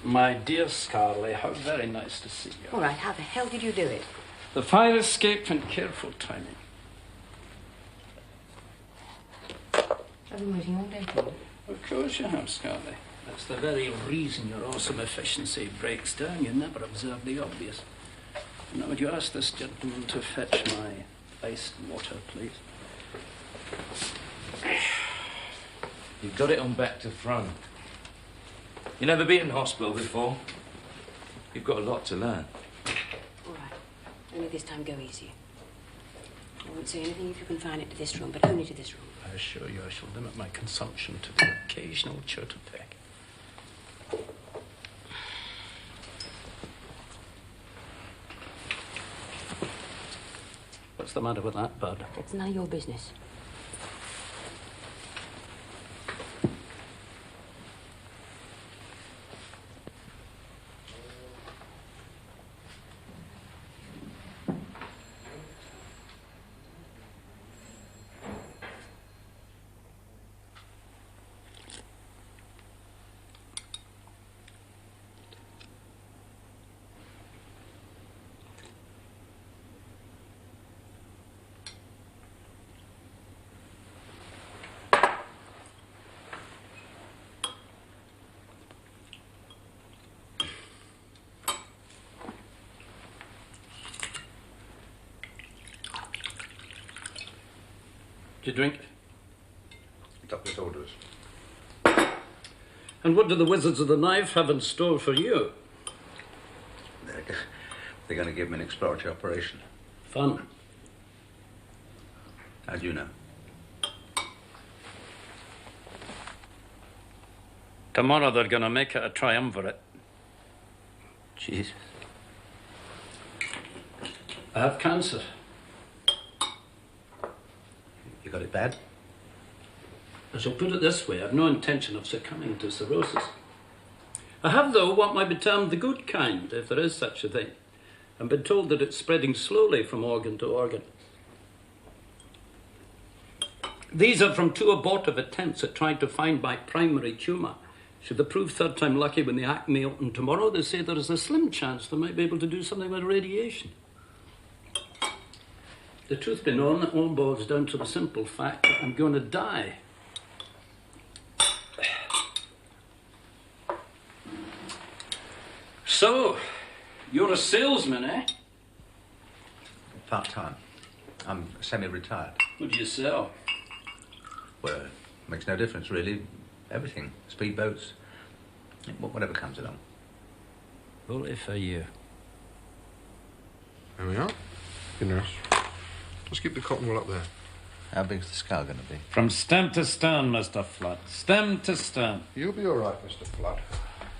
My dear Scarlett, how very nice to see you. All right, how the hell did you do it? The fire escape and careful timing. I've been waiting all day for you. Of course you have, Scarlett. That's the very reason your awesome efficiency breaks down. You never observe the obvious. Now, would you ask this gentleman to fetch my iced water, please? You've got it on back to front. You've never been in hospital before. You've got a lot to learn. All right. Only this time go easy. I won't say anything if you confine it to this room, but only to this room. I assure you I shall limit my consumption to the occasional chota peck. What's the matter with that, bud? It's none of your business. Do you drink? Doctor's orders. And what do the Wizards of the Knife have in store for you? They're going to give him an exploratory operation. Fun. How do you know? Tomorrow they're going to make it a triumvirate. Jesus. I have cancer. You got it bad? I shall put it this way, I've no intention of succumbing to cirrhosis. I have, though, what might be termed the good kind, if there is such a thing, and been told that it's spreading slowly from organ to organ. These are from 2 abortive attempts at trying to find my primary tumour. Should they prove third time lucky when they act me open tomorrow, they say there is a slim chance they might be able to do something with radiation. The truth be known, it all boils down to the simple fact that I'm going to die. So, you're a salesman, eh? Part-time. I'm semi-retired. What do you sell? Well, makes no difference, really. Everything. Speedboats. Whatever comes along. Bully for you. There we are. Good nurse. Let's keep the cotton wool up there. How big's the skull going to be? From stem to stern, Mr. Flood. Stem to stern. You'll be all right, Mr. Flood.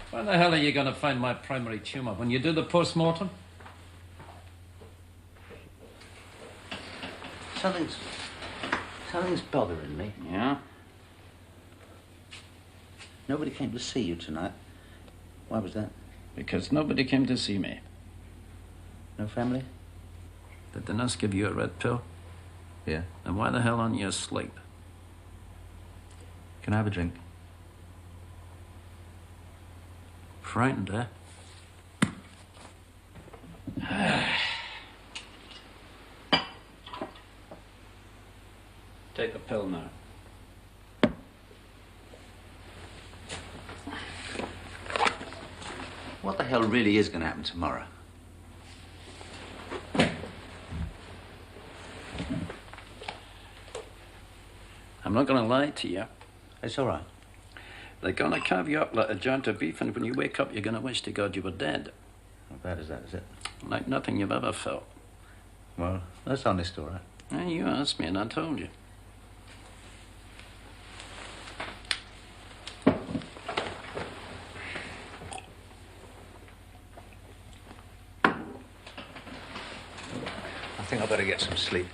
Where the hell are you going to find my primary tumour? When you do the post-mortem? Something's bothering me. Yeah? Nobody came to see you tonight. Why was that? Because nobody came to see me. No family? Did the nurse give you a red pill? Yeah. Then why the hell aren't you asleep? Can I have a drink? Frightened, eh? Take the pill now. What the hell really is going to happen tomorrow? I'm not going to lie to you. It's all right. They're going to carve you up like a joint of beef, and when you wake up, you're going to wish to God you were dead. How bad is that, is it? Like nothing you've ever felt. Well, that's honest, all right. And you asked me, and I told you. I think I better get some sleep.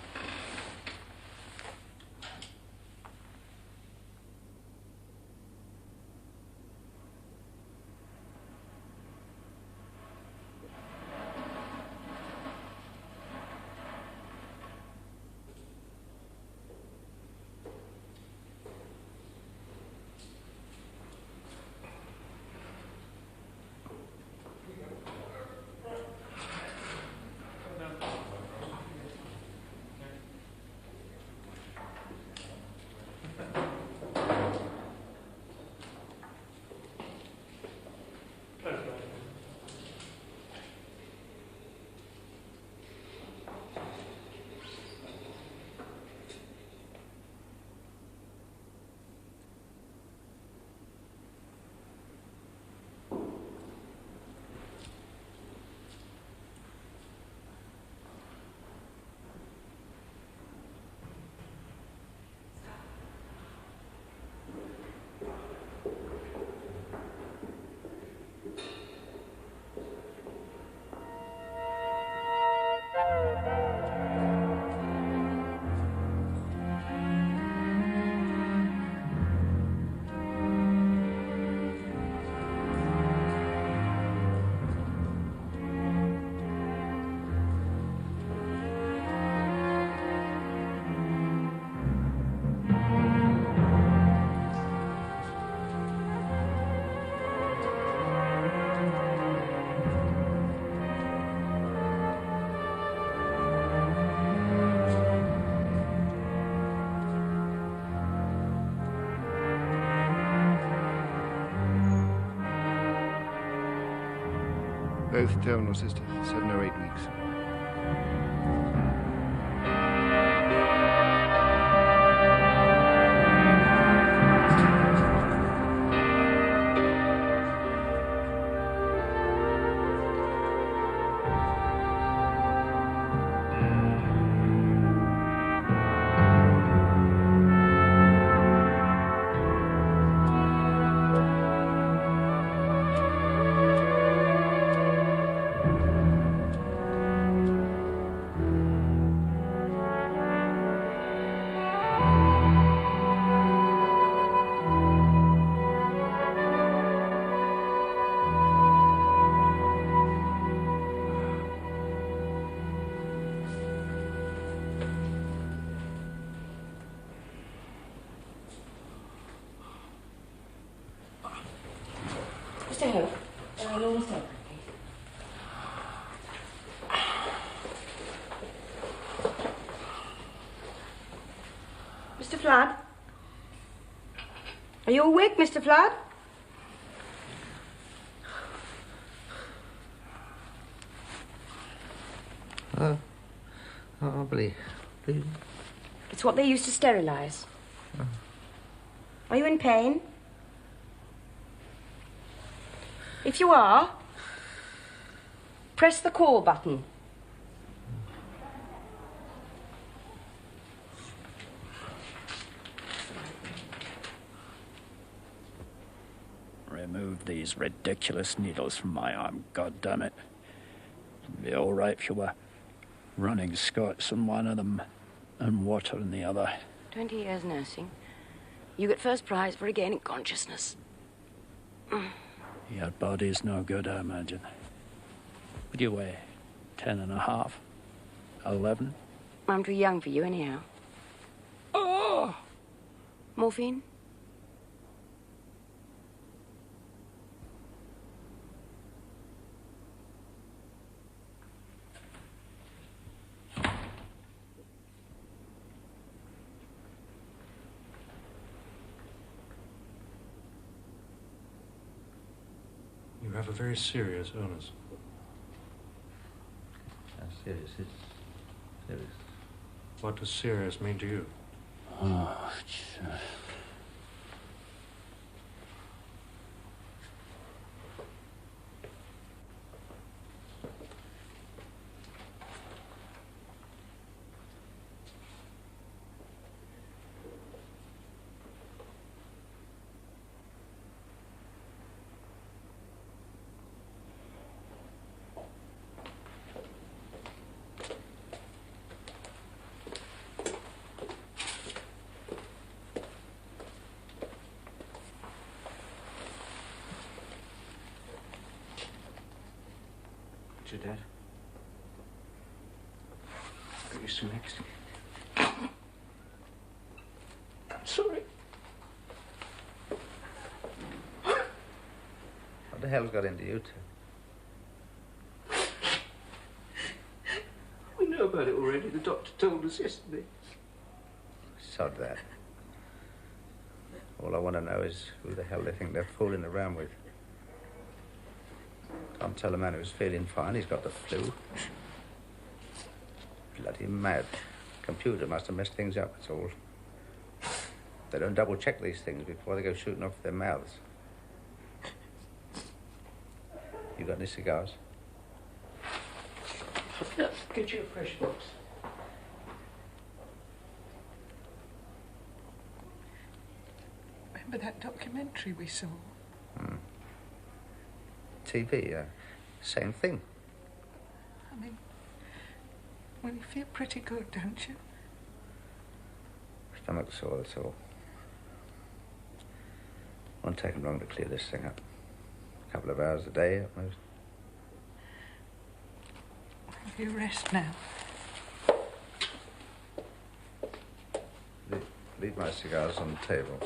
Both terminal, sister. 7 or 8 weeks. Mr. Hope, I'll almost open. Mr. Flood? Are you awake, Mr. Flood? Oh, please. It's what they used to sterilize. Are you in pain? If you are, press the call button. Remove these ridiculous needles from my arm, God damn it. It'd be all right if you were running Scots on one of them and water in the other. 20 years nursing. You get first prize for regaining consciousness. Your body's no good, I imagine. What do you weigh? 10 and a half? 11? I'm too young for you, anyhow. Oh! Morphine? You have a very serious illness. Serious, it's serious. What does serious mean to you? Oh, Jesus. Your dad. Got you some next. I'm sorry. What the hell's got into you two? We know about it already. The doctor told us yesterday. Sod that. All I want to know is who the hell they think they're fooling around with. Can't tell a man who's feeling fine he's got the flu. Bloody mad. Computer must have messed things up, that's all. They don't double check these things before they go shooting off their mouths. You got any cigars? Yes, get you a fresh box. Remember that documentary we saw? TV, same thing. I mean, well, you feel pretty good, don't you? Stomach sore, that's all. Won't take them long to clear this thing up. A couple of hours a day at most. You rest now. Leave my cigars on the table.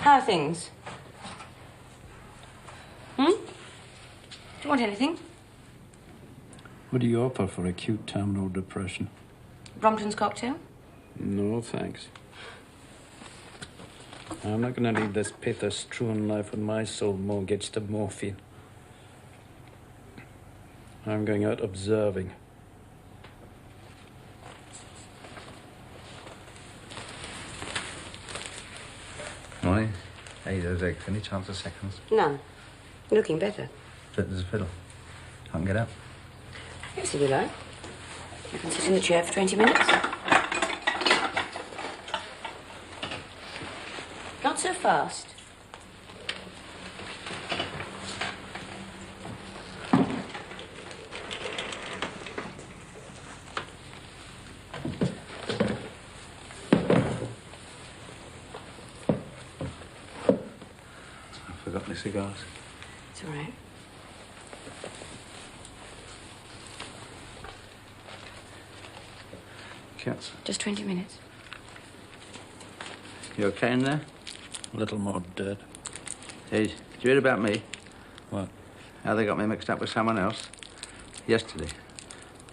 How are things? Do you want anything? What do you offer for acute terminal depression? Brompton's cocktail? No, thanks. I'm not going to leave this pathos-strewn life with my soul mortgaged to morphine. I'm going out observing. Morning. Hey, those eggs. Any chance of seconds? None. You're looking better. Fit as a fiddle. Can't get up. Yes, if you like. You can sit in the chair for 20 minutes. Not so fast. I forgot my cigars. It's all right. Cats. Just 20 minutes. You okay in there? A little more dead. Hey, did you hear about me? What? How they got me mixed up with someone else? Yesterday.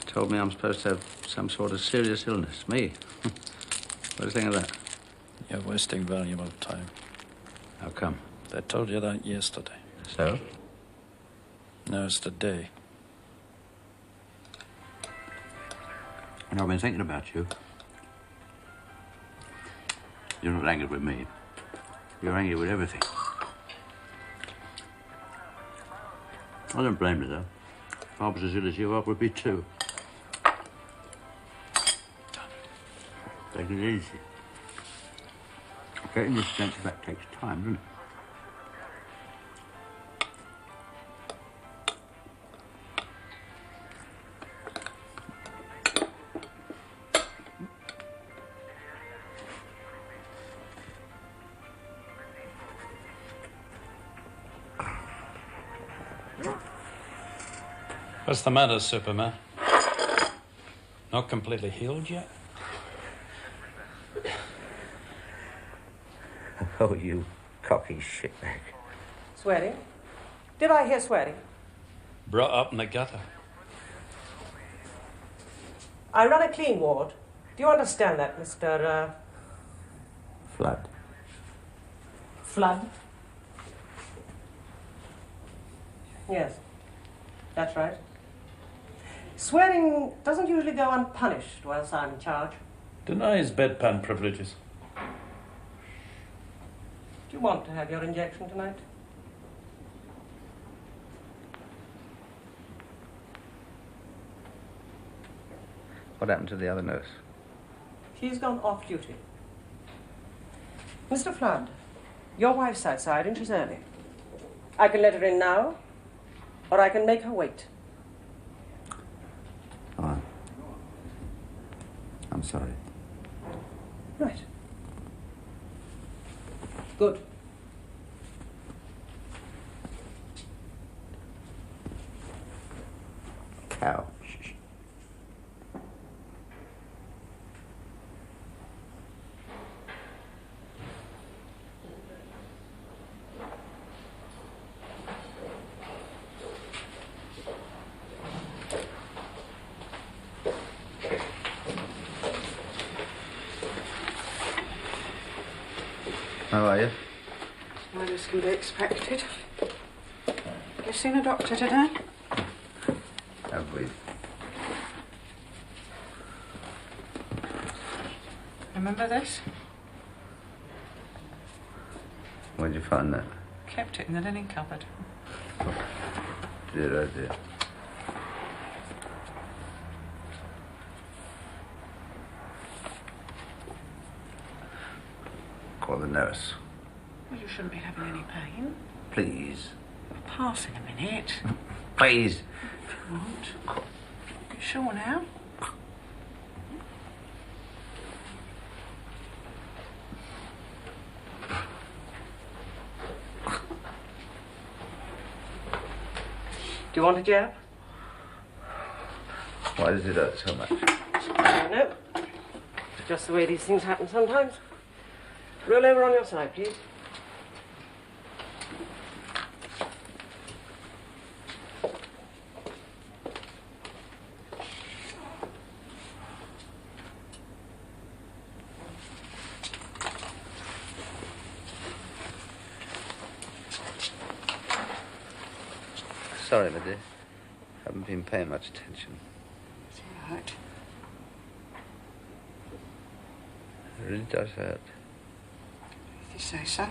Told me I'm supposed to have some sort of serious illness. Me? What do you think of that? You're wasting valuable time. How come? I told you that yesterday. So? Now it's today. And I've been thinking about you. You're not angry with me. You're angry with everything. I don't blame you, though. If I was as ill as you, I would be too. Take it easy. Getting your strength back takes time, doesn't it? What's the matter, Superman? Not completely healed yet? Oh, you cocky shitbag. Swearing? Did I hear swearing? Brought up in the gutter. I run a clean ward. Do you understand that, Mr. Flood. Flood? Yes, that's right. Swearing doesn't usually go unpunished whilst I'm in charge. Denies bedpan privileges. Do you want to have your injection tonight? What happened to the other nurse? She's gone off duty. Mr. Flood, your wife's outside and she's early. I can let her in now, or I can make her wait. Oh, I'm sorry. Right. Good. Cow. How are you? Worse than we expected. You seen a doctor today? Have we? Remember this? Where'd you find that? Kept it in the linen cupboard. Dear, oh dear. Call the nurse. Well, you shouldn't be having any pain. Please. It'll pass in a minute. Please. If you want. You sure now? Do you want a jab? Why does it hurt so much? I don't know. It's just the way these things happen sometimes. Roll over on your side, please. Sorry, my dear. Haven't been paying much attention. It's all right. It really does hurt. If you say so.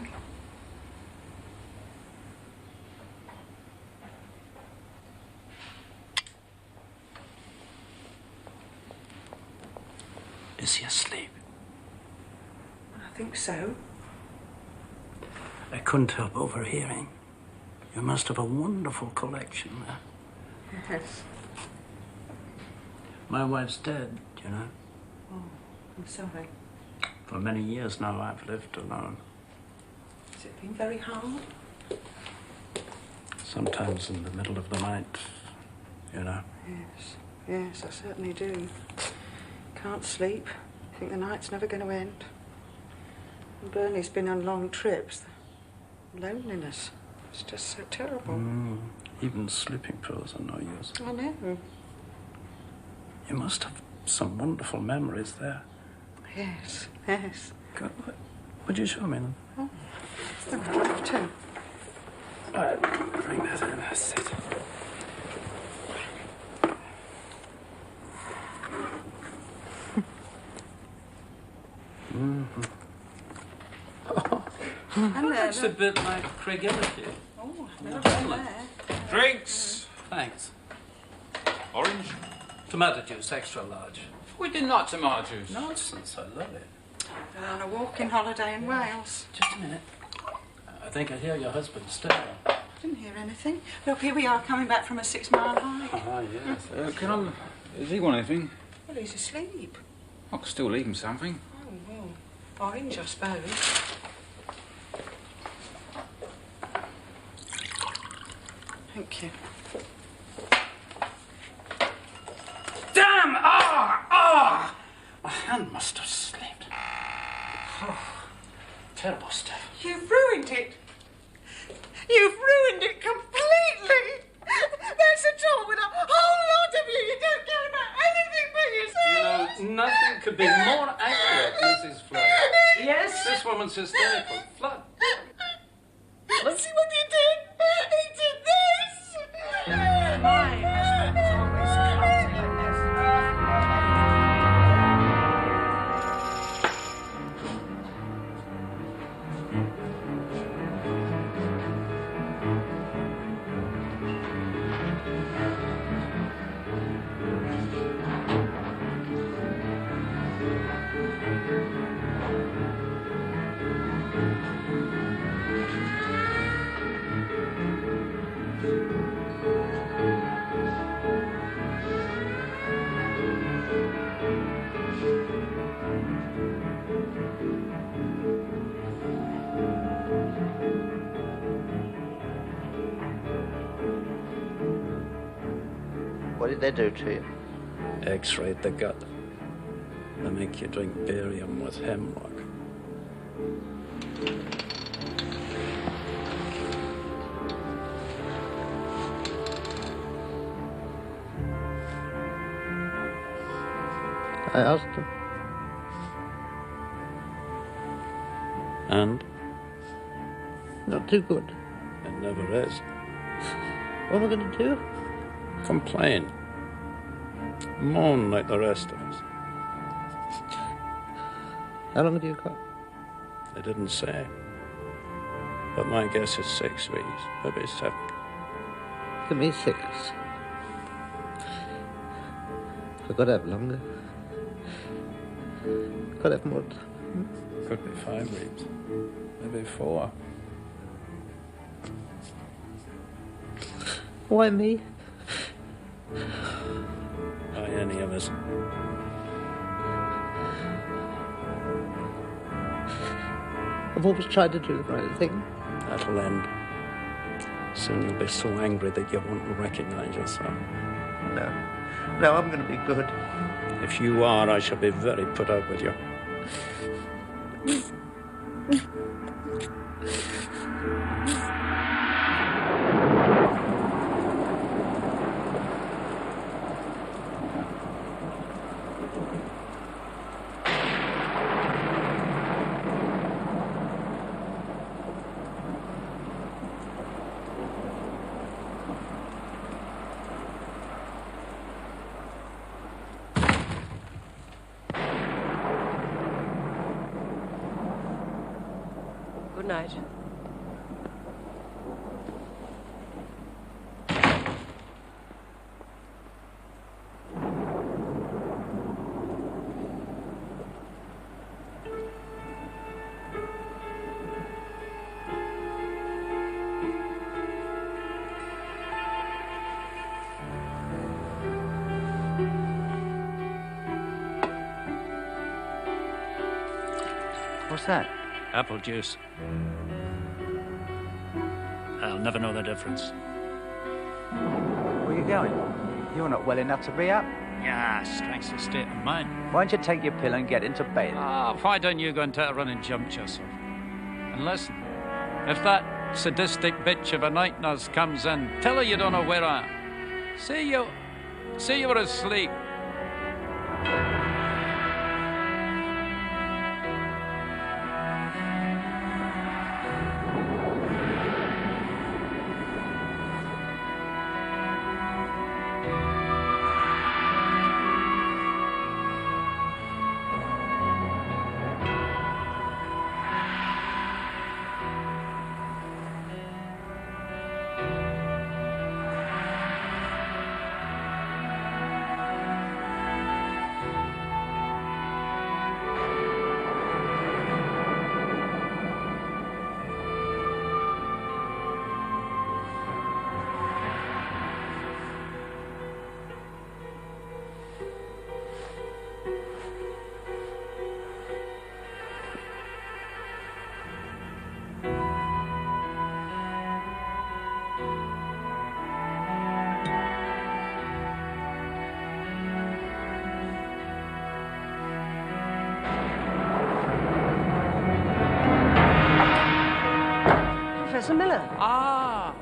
Is he asleep? I think so. I couldn't help overhearing. You must have a wonderful collection there. Yes. My wife's dead, you know. Oh, I'm sorry. For many years now, I've lived alone. Has it been very hard? Sometimes in the middle of the night, you know. Yes. Yes, I certainly do. Can't sleep. Think the night's never going to end. And Bernie's been on long trips. The loneliness. It's just so terrible. Even sleeping pills are no use. I know. You must have some wonderful memories there. Yes, yes. God, would you show me them? Oh, I'd love to. Right, bring that in. That's it. Hello. That's a bit like Craigelity. Oh, I've never been there. Drinks! Thanks. Orange? Tomato juice, extra large. We did not tomato juice. Nonsense, I love it. We're on a walking holiday in Wales. Just a minute. I think I hear your husband stirring. Didn't hear anything. Look, here we are coming back from a 6-mile hike. Ah, yes. Can I... Does he want anything? Well, he's asleep. I could still leave him something. Oh, well, orange, I suppose. Thank you. Damn! Ah! My hand must have slipped. Oh, terrible stuff. You've ruined it. You've ruined it completely. That's the trouble with a whole lot of you. You don't care about anything but yourself. You know, nothing could be more accurate, Mrs. Flood. Yes? This woman's hysterical. Flood. Look. See what you did? He did this. My husband's always clumsy like this. What did they do to you? X-rayed the gut. They make you drink barium with hemlock. I asked him. And Not too good. it never is. What am I going to do? Complain. Moan like the rest of us. How long have you got? They didn't say. But my guess is 6 weeks, maybe 7. Give me 6. I've got to have longer. Got to have more time. Could be 5 weeks, maybe 4. Why me? Why any of us? I've always tried to do the right thing. That'll end. Soon you'll be so angry that you won't recognize yourself. No, I'm going to be good. If you are, I shall be very put out with you. Good night. What's that? Apple juice. I'll never know the difference. Where are you going? You're not well enough to be up. Yeah, strength's a state of mind. Why don't you take your pill and get into bed? Why don't you go and take a run and jump yourself? And listen, if that sadistic bitch of a night nurse comes in, tell her you don't know where I am. Say you were asleep. Professor Miller. Ah,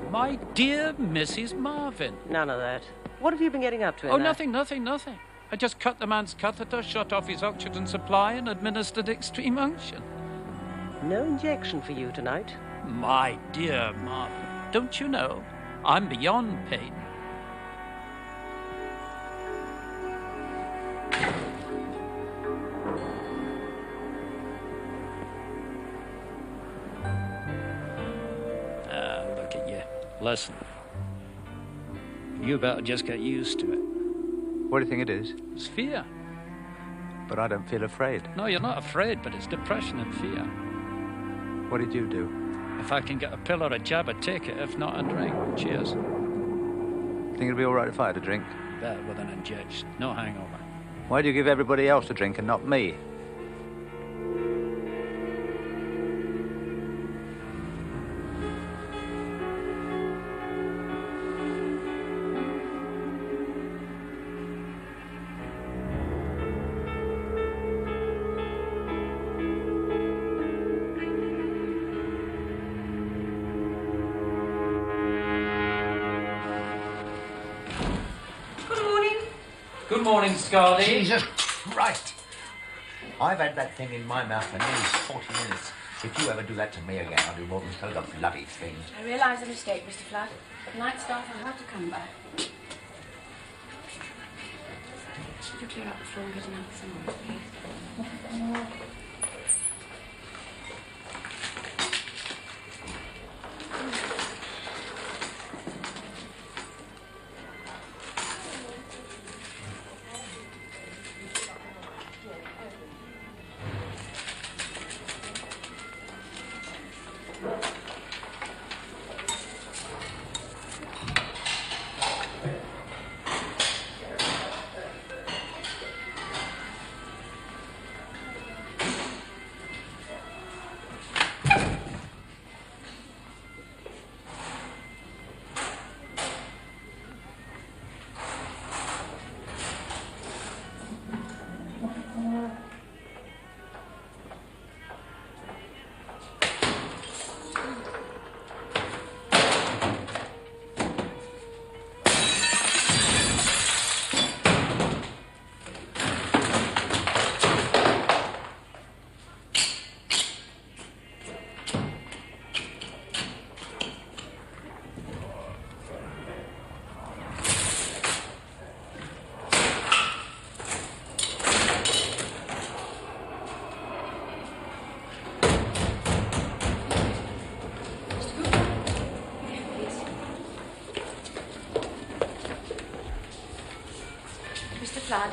my dear Mrs. Marvin. None of that. What have you been getting up to? Oh, nothing. I just cut the man's catheter, shut off his oxygen supply, and administered extreme unction. No injection for you tonight. My dear Marvin, don't you know? I'm beyond pain. Look at you. Listen. You better just get used to it. What do you think it is? It's fear. But I don't feel afraid. No, you're not afraid, but it's depression and fear. What did you do? If I can get a pill or a jab, I'd take it. If not, I'd drink. Cheers. Think it'll be all right if I had a drink? Better with an injection. No hangover. Why do you give everybody else a drink and not me? Good morning, Scotty. Jesus Christ! I've had that thing in my mouth for nearly 40 minutes. If you ever do that to me again, I'll do more than sell the bloody thing. I realise the mistake, Mr. Flood. Night staff will have to come back. Should you clear up the floor and get another someone, please? lad.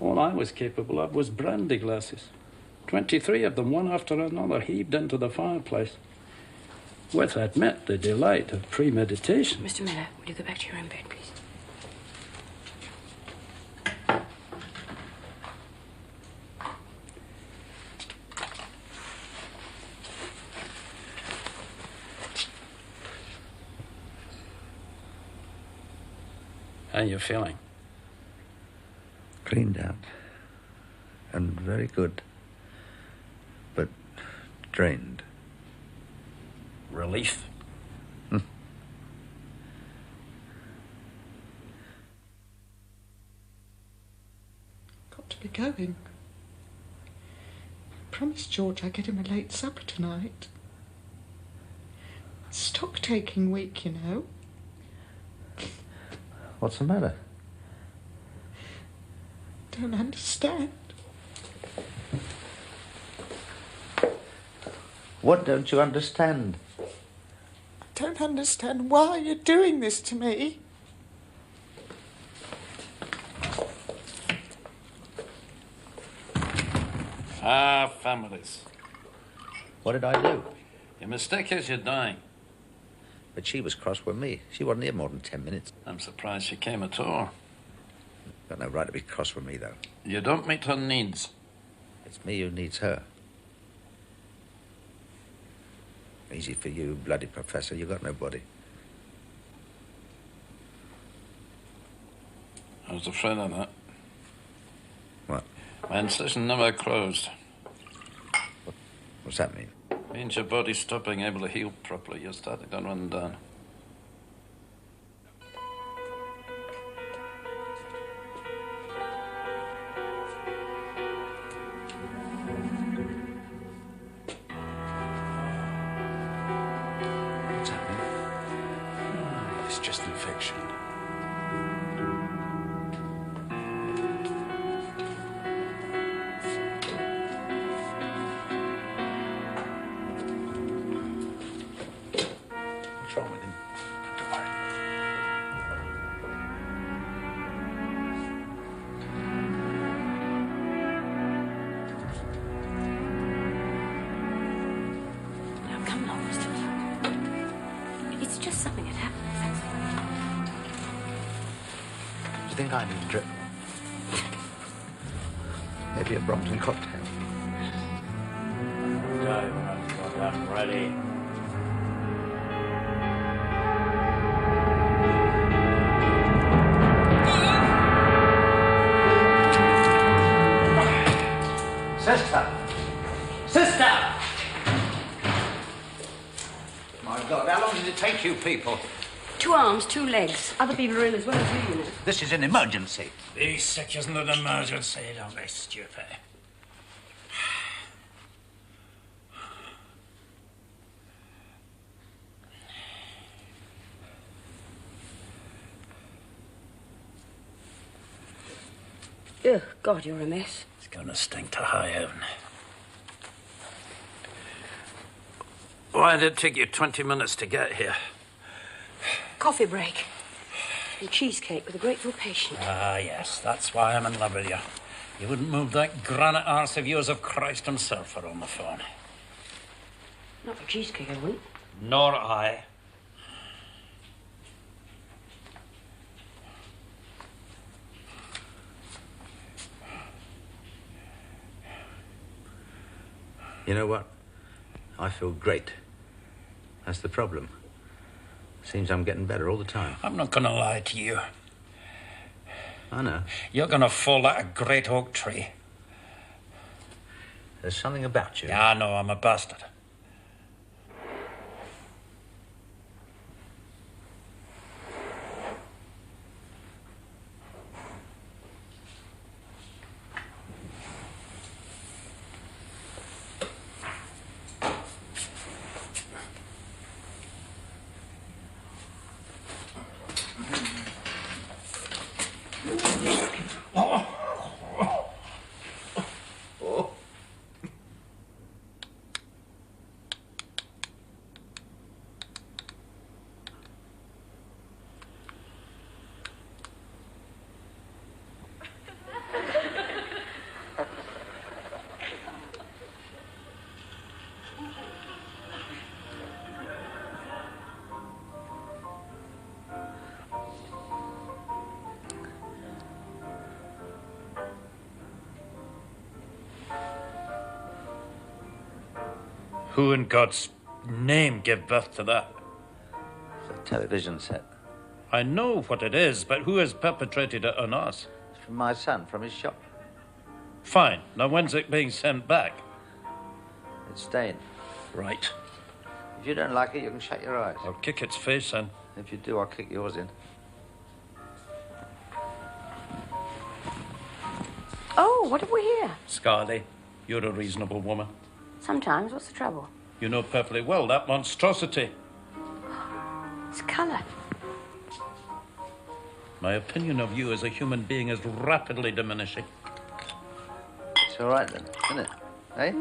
All I was capable of was brandy glasses. 23 of them, one after another, heaved into the fireplace. With, I admit, the delight of premeditation. Mr. Miller, will you go back to your own bed, please? How are you feeling? Cleaned out. And very good. But drained. Relief. Got to be going. Promised George I'd get him a late supper tonight. Stock taking week, you know. What's the matter? Don't understand. What don't you understand? I don't understand why you're doing this to me. Families. What did I do? Your mistake is you're dying. But she was cross with me. She wasn't here more than 10 minutes. I'm surprised she came at all. Got no right to be cross with me, though. You don't meet her needs. It's me who needs her. Easy for you, bloody professor. You got nobody. I was afraid of that. What? My incision never closed. What's that mean? Means your body stopped being able to heal properly. You're starting to run down. What's happening? It's just infection. What's wrong with him? Don't worry. Now, come on, Mr. Miller. It's just something that happened, that's all. Do you think I need a drip? Maybe a Brompton cocktail. I'm ready. Sister! Sister! My God, how long did it take you people? 2 arms, 2 legs. Other people are in as well as you know. This is an emergency. Being sick isn't an emergency, don't be stupid. Ugh, God, you're a mess. It's gonna stink to high heaven. Why did it take you 20 minutes to get here? Coffee break. And cheesecake with a grateful patient. Ah, yes, that's why I'm in love with you. You wouldn't move that granite arse of yours if Christ himself were on the phone. Not for cheesecake, I wouldn't. Nor I. You know what? I feel great. That's the problem. Seems I'm getting better all the time. I'm not gonna lie to you. I know. You're gonna fall like a great oak tree. There's something about you. Yeah, I know, I'm a bastard. Who in God's name gave birth to that? It's a television set. I know what it is, but who has perpetrated it on us? It's from my son, from his shop. Fine. Now when's it being sent back? It's staying. Right. If you don't like it, you can shut your eyes. I'll kick its face in. If you do, I'll kick yours in. Oh, what have we here? Scarly, you're a reasonable woman. Sometimes. What's the trouble? You know perfectly well that monstrosity. It's colour. My opinion of you as a human being is rapidly diminishing. It's all right then, isn't it? Eh?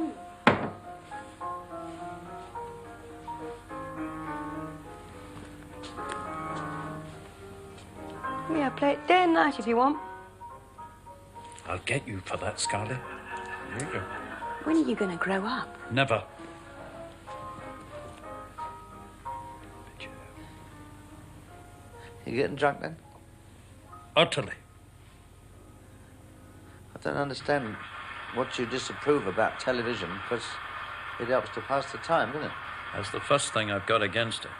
Yeah, play it day and night if you want. I'll get you for that, Scarly. Here you go. When are you going to grow up? Never. You getting drunk then? Utterly. I don't understand what you disapprove about television, because it helps to pass the time, doesn't it? That's the first thing I've got against it.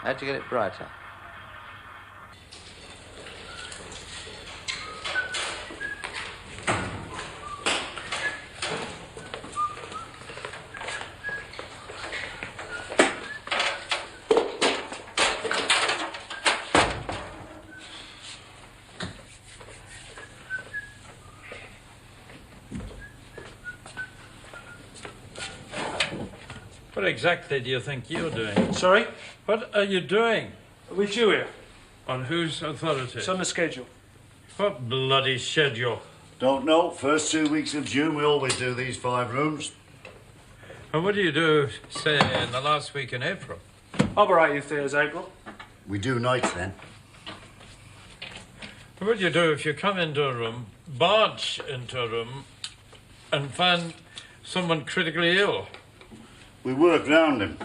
How'd you get it brighter? What exactly do you think you're doing? Sorry? What are you doing? With you here. On whose authority? It's on the schedule. What bloody schedule? Don't know. First 2 weeks of June, we always do these 5 rooms. And what do you do, say, in the last week in April? I'll be right if there's April. We do nights then. What do you do if you come into a room, barge into a room, and find someone critically ill? We work round him.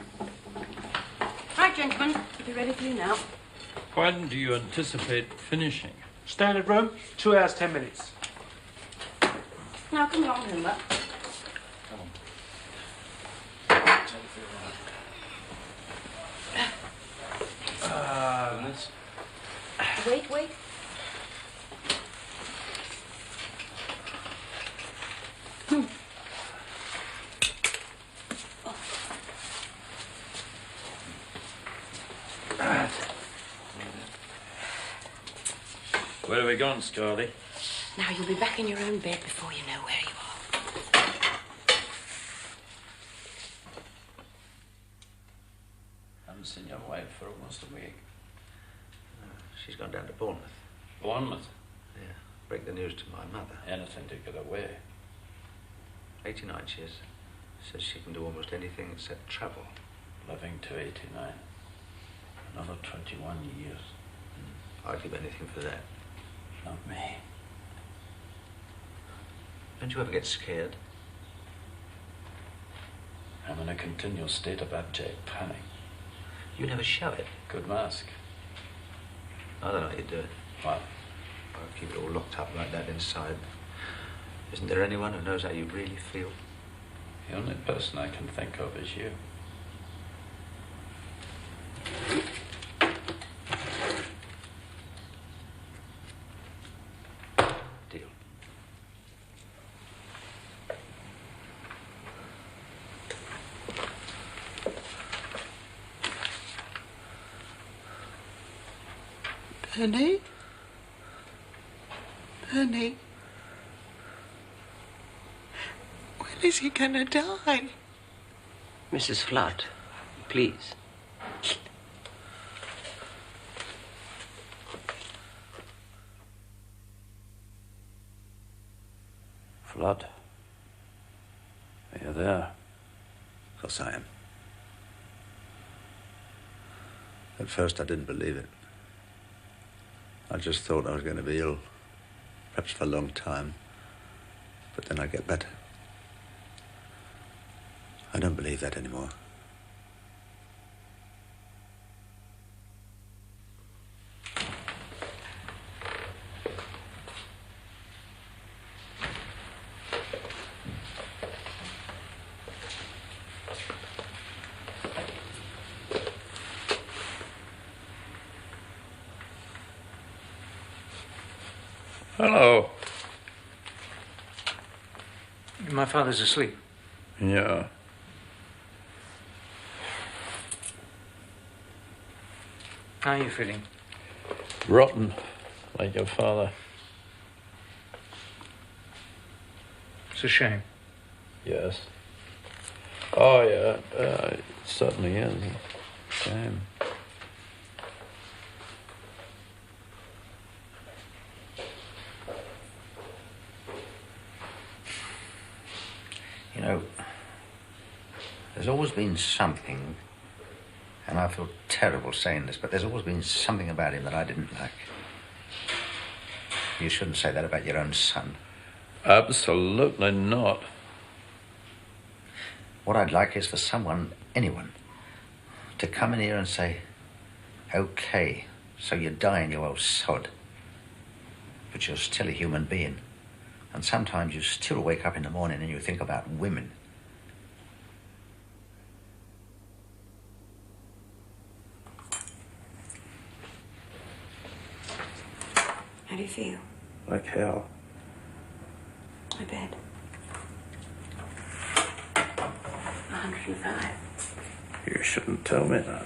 Right, gentlemen. We'll be ready for you now. When do you anticipate finishing? Standard room, 2 hours, 10 minutes. Now, come along, Homer. Wait. Where have we gone, Scarly? Now, you'll be back in your own bed before you know where you are. Haven't seen your wife for almost a week. She's gone down to Bournemouth. Bournemouth? Yeah. Break the news to my mother. Anything to get away. 89 she is. Says she can do almost anything except travel. Living to 89. Another 21 years. I'd give anything for that. Not me. Don't you ever get scared? I'm in a continual state of abject panic. You never show it. Good mask. I don't know how you do it. What? I keep it all locked up like that inside. Isn't there anyone who knows how you really feel? The only person I can think of is you. Deal. Bernie? Bernie? When is he gonna die? Mrs. Flood, please. Flood. Are you there? Of course I am. At first I didn't believe it. I just thought I was going to be ill, perhaps for a long time. But then I'd get better. I don't believe that anymore. Hello. My father's asleep. Yeah. How are you feeling? Rotten, like your father. It's a shame. Yes. Oh, yeah. It certainly is. Shame. You know, there's always been something, and I feel terrible saying this, but there's always been something about him that I didn't like. You shouldn't say that about your own son. Absolutely not. What I'd like is for someone, anyone, to come in here and say, okay, so you're dying, you old sod. But you're still a human being. And sometimes you still wake up in the morning and you think about women. How do you feel? Like hell. I bet. 105. You shouldn't tell me that.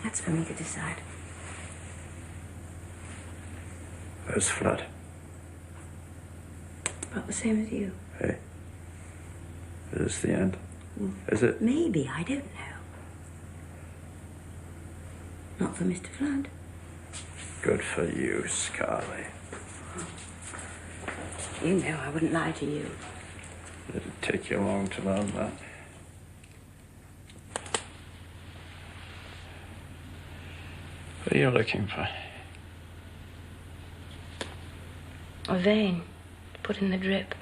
That's for me to decide. Where's Flood? About the same as you. Hey. Is this the end? Is it? Maybe, I don't know. Not for Mr. Flood. Good for you, Scarlett. You know I wouldn't lie to you. Did it take you long to learn that? What are you looking for? A vein to put in the drip.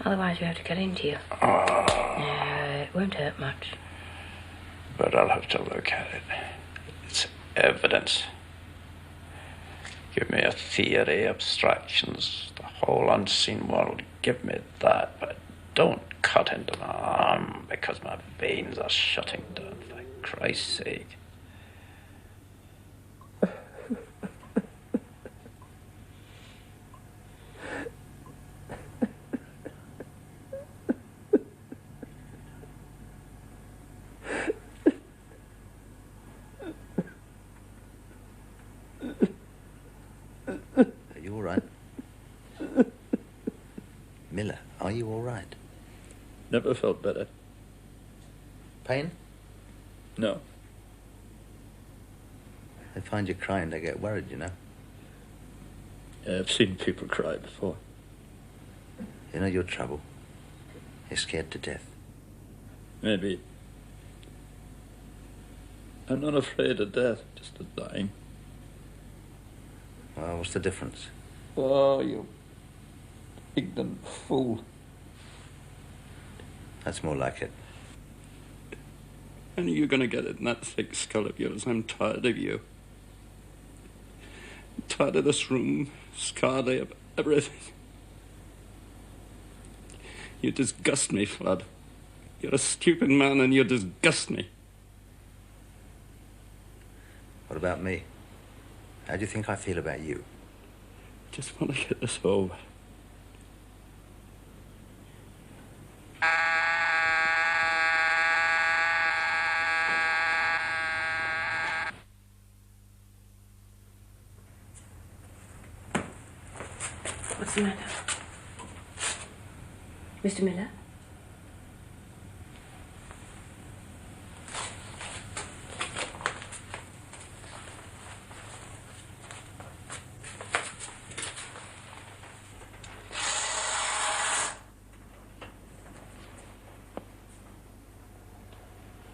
Otherwise, we have to cut into you. Oh. No, it won't hurt much. But I'll have to look at it. It's evidence. Give me a theory, abstractions, the whole unseen world. Give me that, but don't cut into my arm because my veins are shutting down, for Christ's sake. Are you all right? Miller, are you all right? Never felt better. Pain? No. They find you crying, they get worried, you know. Yeah, I've seen people cry before. You know your trouble. You're scared to death. Maybe. I'm not afraid of death, just of dying. Well, what's the difference? Oh, you ignorant fool. That's more like it. When are you going to get it in that thick skull of yours? I'm tired of you. I'm tired of this room, Scarlett, of everything. You disgust me, Flood. You're a stupid man and you disgust me. What about me? How do you think I feel about you? Just want to get this over. What's the matter? Mr. Miller?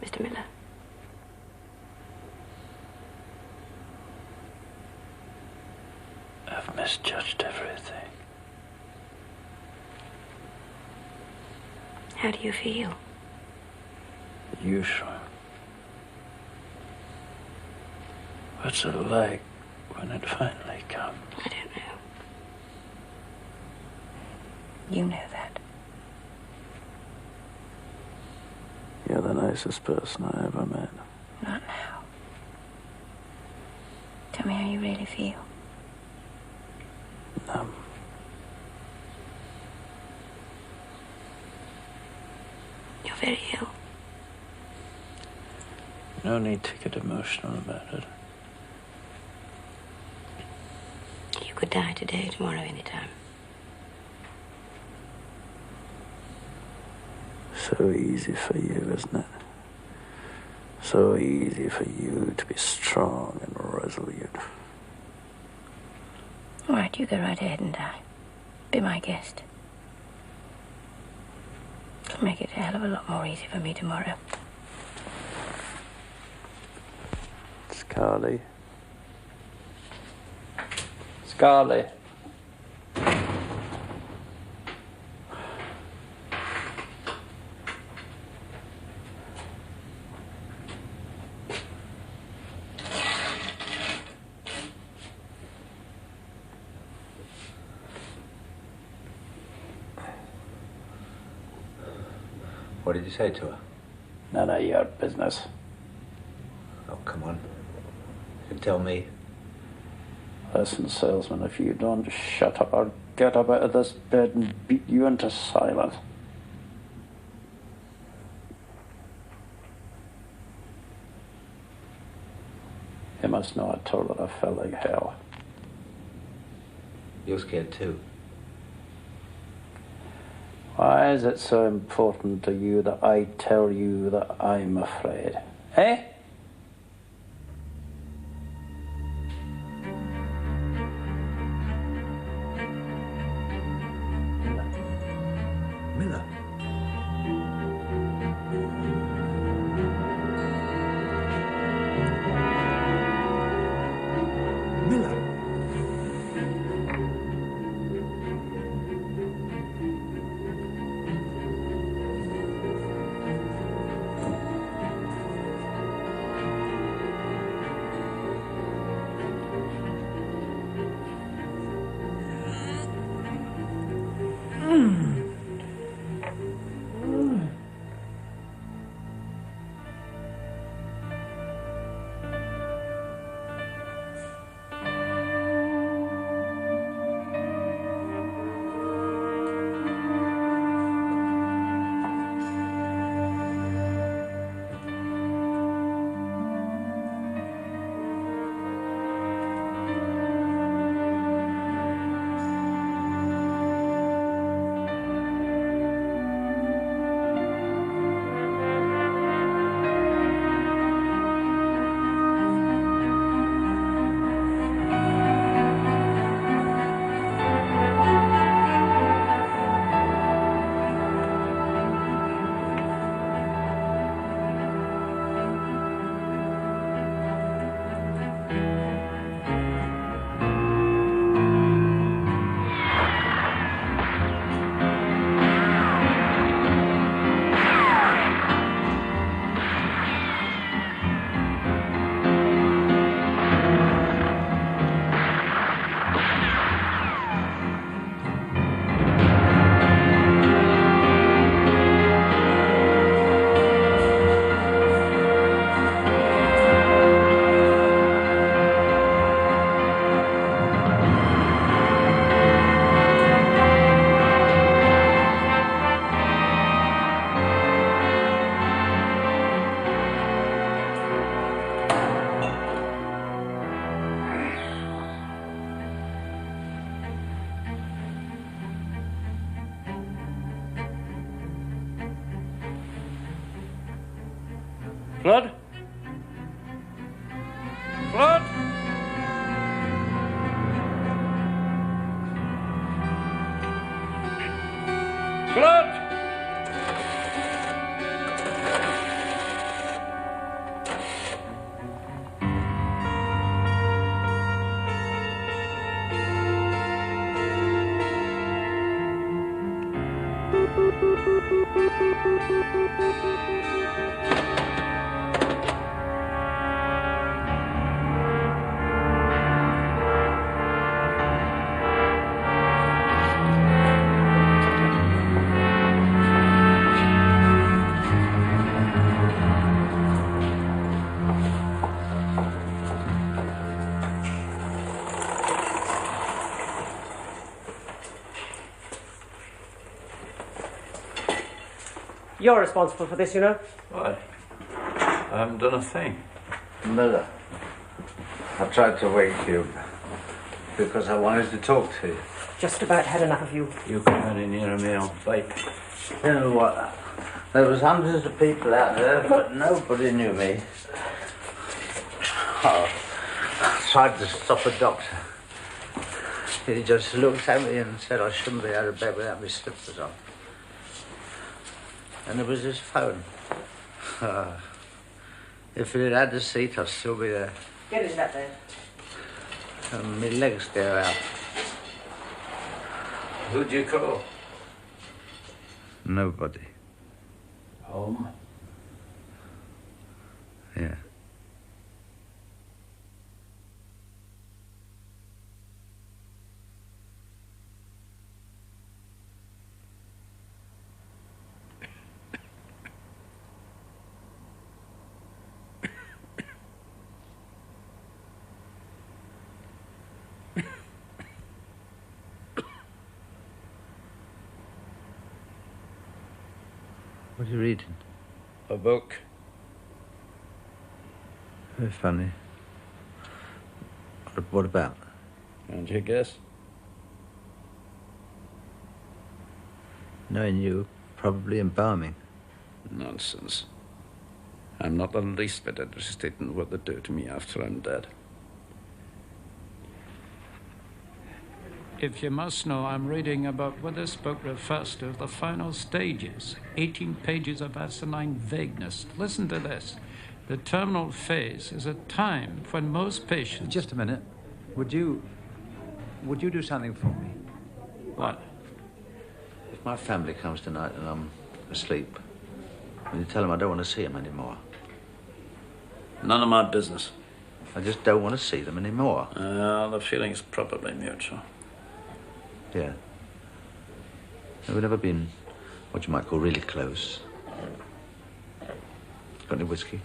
Mr. Miller? I've misjudged everything. How do you feel? Usual. What's it like when it finally comes? I don't know. You know that. You're the nicest person I ever met. Not now. Tell me how you really feel. very ill. No need to get emotional about it. You could die today, tomorrow, anytime. So easy for you, isn't it? So easy for you to be strong and resolute. All right, you go right ahead and die. Be my guest. It'll make it a hell of a lot more easy for me tomorrow. Scarly. Scarly. What did you say to her? None of your business. Oh, come on. You tell me. Listen, salesman, if you don't shut up, I'll get up out of this bed and beat you into silence. You must know I told her I felt like hell. You're scared too. Why is it so important to you that I tell you that I'm afraid? Eh? Miller. Miller. Flood? Flood? Flood? You're responsible for this, you know. Why? I haven't done a thing. Miller, I tried to wake you because I wanted to talk to you. Just about had enough of you. You come in here and me on bike. You know what? There was hundreds of people out there, but nobody knew me. Oh, I tried to stop a doctor. He just looked at me and said I shouldn't be out of bed without my slippers on. And there was his phone. If it had the seat, I'd still be there. Get into that bed. And my legs go out. Who'd you call? Nobody. Home? Yeah. What are you reading? A book. Very funny. What about? Can't you guess? Knowing you, probably embalming. Nonsense. I'm not the least bit interested in what they do to me after I'm dead. If you must know, I'm reading about what this book refers to as the final stages. 18 pages of asinine vagueness. Listen to this. The terminal phase is a time when most patients... Just a minute. Would you do something for me? What? If my family comes tonight and I'm asleep, will you tell them I don't want to see them anymore? None of my business. I just don't want to see them anymore. The feeling's probably mutual. Yeah. We've never been what you might call really close. Got any whiskey?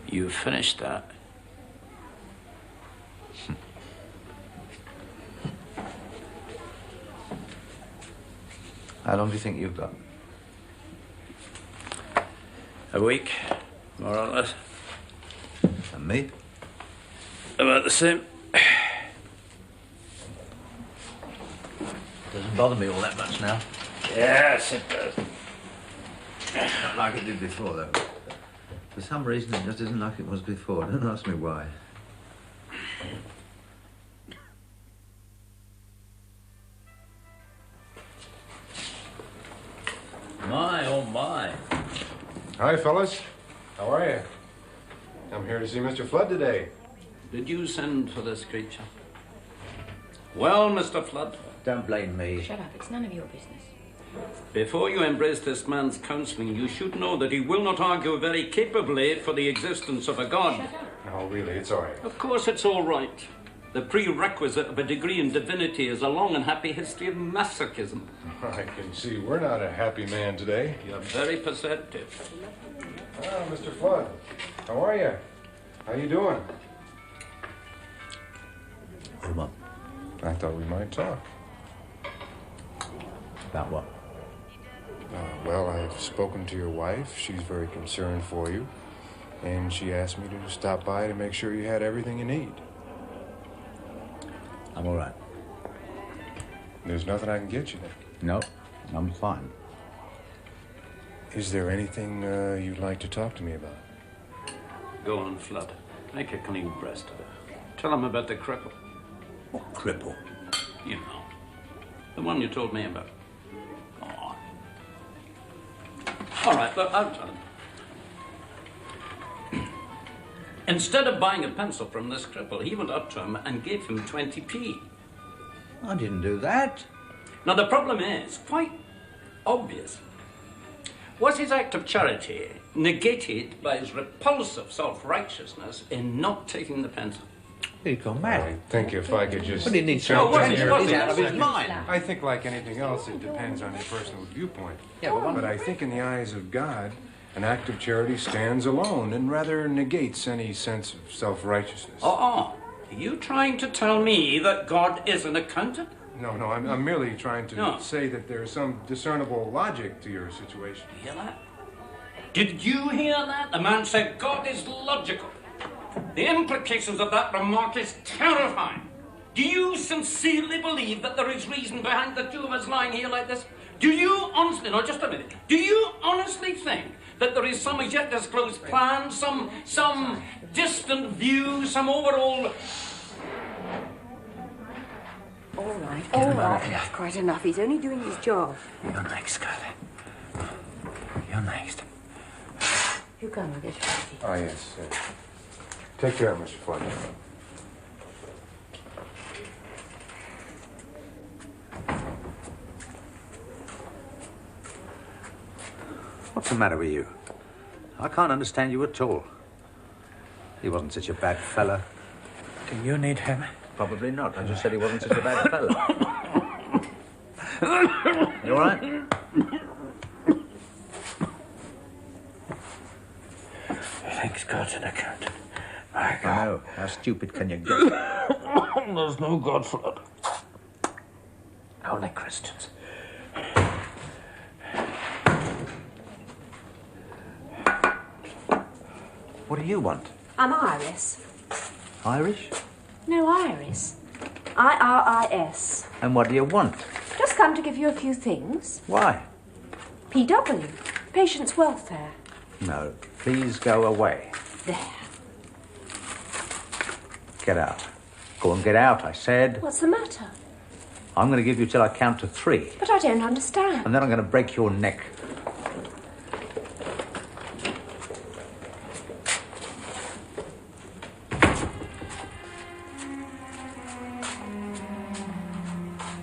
You finished that. How long do you think you've got? A week, more or less. And me? About the same. Doesn't bother me all that much now. Yes, it does. Not like it did before, though. For some reason, it just isn't like it was before. Don't ask me why. My, oh my. Hi, fellas. How are you? I'm here to see Mr. Flood today. Did you send for this creature? Well, Mr. Flood. Don't blame me. Shut up, it's none of your business. Before you embrace this man's counselling, you should know that he will not argue very capably for the existence of a God. Shut up. No, really, it's all right. Of course it's all right. The prerequisite of a degree in divinity is a long and happy history of masochism. I can see we're not a happy man today. You're very perceptive. Ah, Mr. Flood. How are you? How you doing? Come on. I thought we might talk. About what? Well, I've spoken to your wife. She's very concerned for you. And she asked me to stop by to make sure you had everything you need. I'm all right. There's nothing I can get you then. No, I'm fine. Is there anything you'd like to talk to me about? Go on, Flood. Make a clean breast of it. Tell him about the cripple. What cripple? You know. The one you told me about. Go on. All right, but I'll tell him. Instead of buying a pencil from this cripple, he went up to him and gave him 20p. I didn't do that. Now, the problem is quite obvious. Was his act of charity negated by his repulsive self-righteousness in not taking the pencil? He'd gone mad. I think if I could just... But he needs No, some wasn't attention. it? Wasn't He's it? out of his mind. I think like anything else, it depends on your personal viewpoint. Yeah, But I think in the eyes of God, an act of charity stands alone and rather negates any sense of self-righteousness. Are you trying to tell me that God is an accountant? No, I'm merely trying to No. say that there's some discernible logic to your situation. You hear that? Did you hear that? The man said God is logical. The implications of that remark is terrifying. Do you sincerely believe that there is reason behind the two of us lying here like this? Do you honestly, no, just a minute, do you honestly think that there is some as yet disclosed plan, some distant view, some overall... All right, that's quite enough. He's only doing his job. You're next, Scarlett. You're next. You come with it, Fatty. Oh, yes. Take care, Mr. Fulton. What's the matter with you? I can't understand you at all. He wasn't such a bad fella. Do you need him? Probably not. I just said he wasn't such a bad fella. You all right? Thanks God's an accountant. My I God. know. How stupid can you get? There's no God for it. Only Christians. What do you want? I'm Iris. Irish? No, Iris. IRIS. And what do you want? Just come to give you a few things. Why? PW. Patients' Welfare. No. Please go away. There. Get out. Go and get out, I said. What's the matter? I'm going to give you till I count to 3. But I don't understand. And then I'm going to break your neck.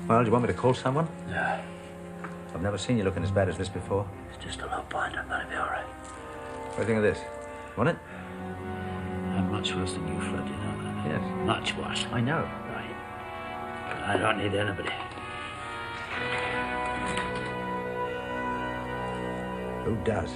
Well, do you want me to call someone? No, I've never seen you looking as bad as this before. it's just a low point. I'm gonna be all right. What do you think of this? Want it? I'm much worse than you, Fred, you know that? Yes. Much worse. I know. Right. But I don't need anybody. Who does?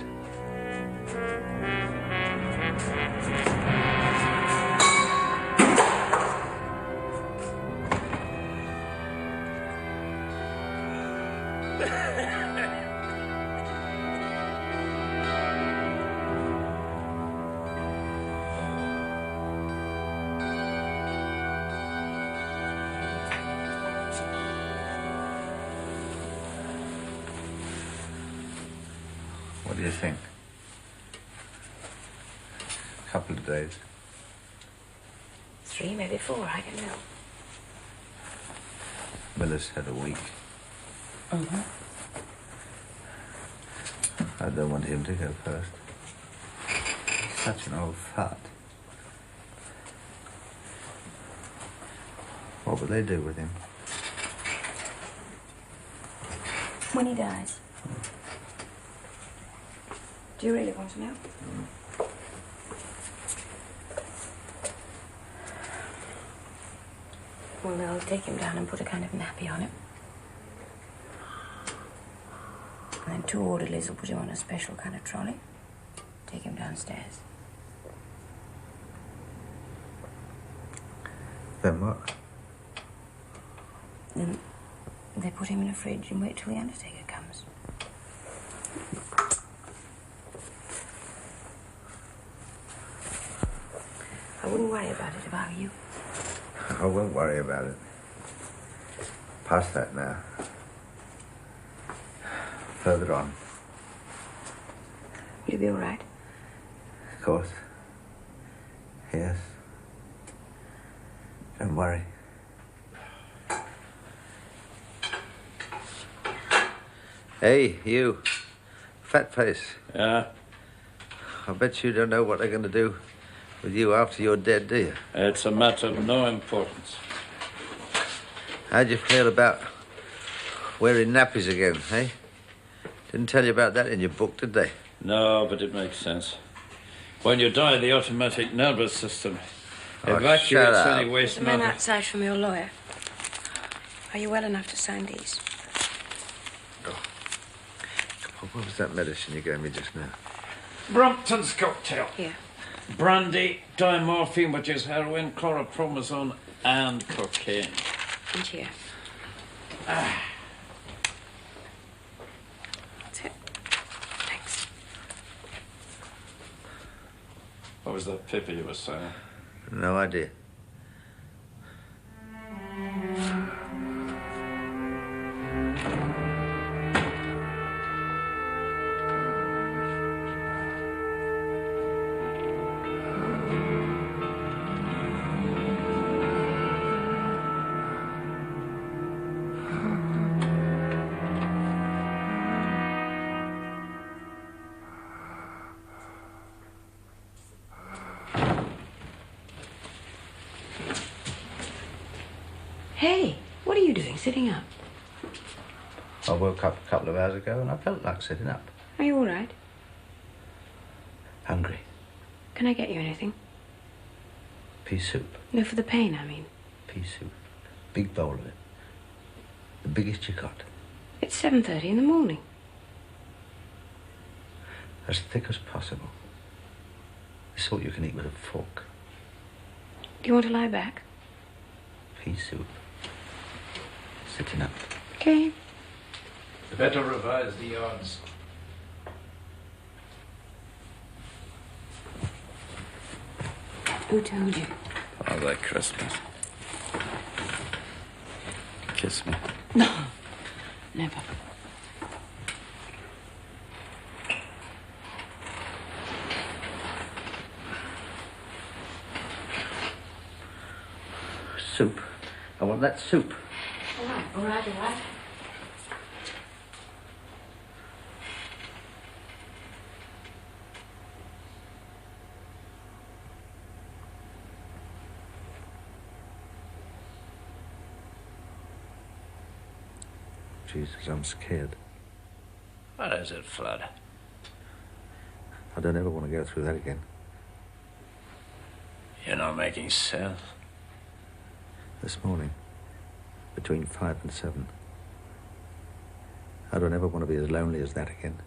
What do you think? A couple of days. 3, maybe 4, I don't know. Miller's had a week. Mm-hmm. I don't want him to go first. He's such an old fart. What would they do with him? When he dies. Do you really want to know? Well, they'll take him down and put a kind of nappy on him. And then 2 orderlies will put him on a special kind of trolley. Take him downstairs. Then what? Then they put him in a fridge and wait till the undertaker comes. I wouldn't worry about it if I were you. I won't worry about it. Past that now. Further on. You'll be all right. Of course. Yes. Don't worry. Hey, you. Fat face. Yeah, I bet you don't know what they're going to do with you after you're dead, do you? it's a matter of no importance. How'd you feel about wearing nappies again, eh? Didn't tell you about that in your book, did they? No, but it makes sense. When you die, the automatic nervous system Oh, shut evacuates up. any waste The man matter. outside from your lawyer. Are you well enough to sign these? What was that medicine you gave me just now? Brompton's cocktail. Here. Brandy, dimorphine, which is heroin, chlorpromazone, and cocaine. And here. That's it. Thanks. What was that paper you were saying? No idea. Hey, what are you doing sitting up? I woke up a couple of hours ago and I felt like sitting up. Are you all right? Hungry. Can I get you anything? Pea soup. No, for the pain, I mean. Pea soup. Big bowl of it. The biggest you got. It's 7:30 in the morning. As thick as possible. The sort you can eat with a fork. Do you want to lie back? Pea soup. Sitting up. Okay. You better revise the odds. Who told you? Father Christmas. Kiss me. No, never. Soup. I want that soup. All right, all right, all right. Jesus, I'm scared. What is it, Flood? I don't ever want to go through that again. You're not making sense. This morning, between 5 and 7. I don't ever want to be as lonely as that again.